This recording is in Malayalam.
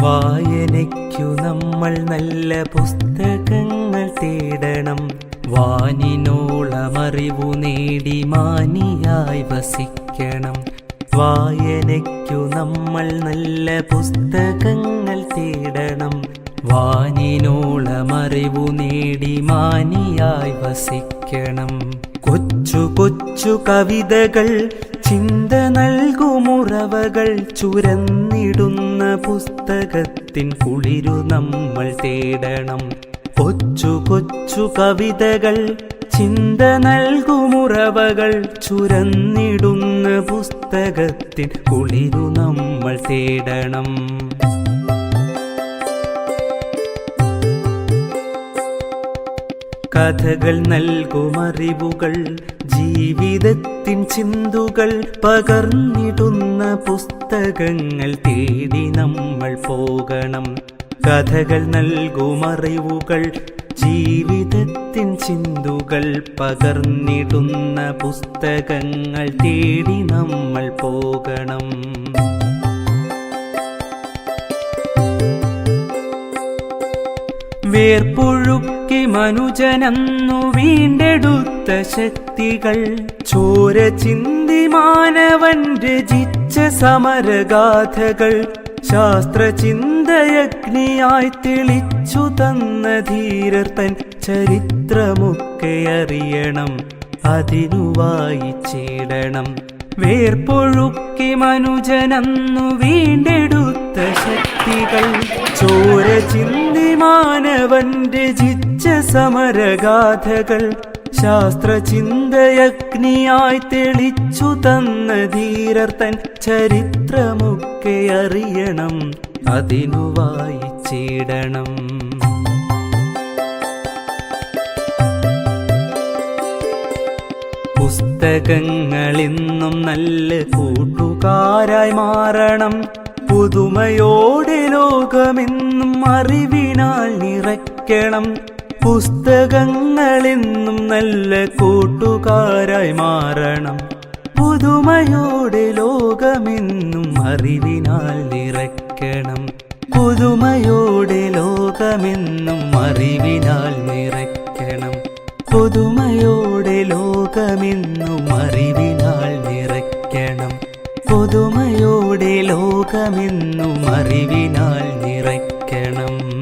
വായനയ്ക്കു നമ്മൾ നല്ല പുസ്തകങ്ങൾ തേടണം. വാനിനോളമറിവു നേടി മാനിയായി വസിക്കണം. വായനയ്ക്കു നമ്മൾ നല്ല പുസ്തകങ്ങൾ തേടണം. വാനിനോളമറിവു നേടി മാനിയായി വസിക്കണം. കൊച്ചു കൊച്ചു കവിതകൾ ചിന്ത നൽകുമുറവകൾ ചുരന്നിടുന്ന പുസ്തകത്തിൻ കുളിരു നമ്മൾ തേടണം. കൊച്ചു കൊച്ചു കവിതകൾ ചിന്ത നൽകുമുറവകൾ ചുരന്നിടുന്ന പുസ്തകത്തിൻ കുളിരു നമ്മൾ തേടണം. കഥകൾ നൽകുമറിവുകൾ ജീവിതത്തിൻ ചിന്തുകൾ പകർന്നിടുന്ന പുസ്തകങ്ങൾ തേടി നമ്മൾ പോകണം. കഥകൾ നൽകുമറിവുകൾ ജീവിതത്തിൻ ചിന്തുകൾ പകർന്നിടുന്ന പുസ്തകങ്ങൾ തേടി നമ്മൾ പോകണം. വേർപ്പൊഴുക്കി മനുജനന്നു വീണ്ടെടുത്ത ശക്തികൾ ചോര ചിന്തി മാനവൻ രചിച്ച സമരഗാഥകൾ ശാസ്ത്രചിന്തയഗ്നിയായി തെളിച്ചു തന്ന ധീരർ തൻ ചരിത്രമൊക്കെ അറിയണം. അതിനു വായിച്ചിടണം. വേർപ്പൊഴുക്കി മനുജനന്നു വീണ്ടെടുത്ത ശക്തികൾ ചോര ചിന്തി മാനവൻ രചിച്ച സമരഗാഥകൾ ശാസ്ത്രചിന്തയഗ്നിയായി തെളിച്ചു തന്ന ധീരർ തൻ ചരിത്രമൊക്കെ അറിയണം. അതിനു വായിച്ചിടണം. പുസ്തകങ്ങളിന്നും നല്ല കൂട്ടുകാരായി മാറണം. പുതുമയോടെ ലോകമെന്നും അറിവിനാൽ നിറയ്ക്കണം. പുസ്തകങ്ങളെന്നും നല്ല കൂട്ടുകാരായി മാറണം. പുതുമയോടെ ലോകമെന്നും അറിവിനാൽ നിറയ്ക്കണം. പുതുമയോടെ ലോകമെന്നും അറിവിനാൽ നിറയ്ക്കണം. പുതുമയോടെ ലോകമെന്നും അറിവിനാൽ നിറയ്ക്കണം. പുതുമയോടെ ലോകമെന്നും അറിവിനാൽ നിറയ്ക്കണം.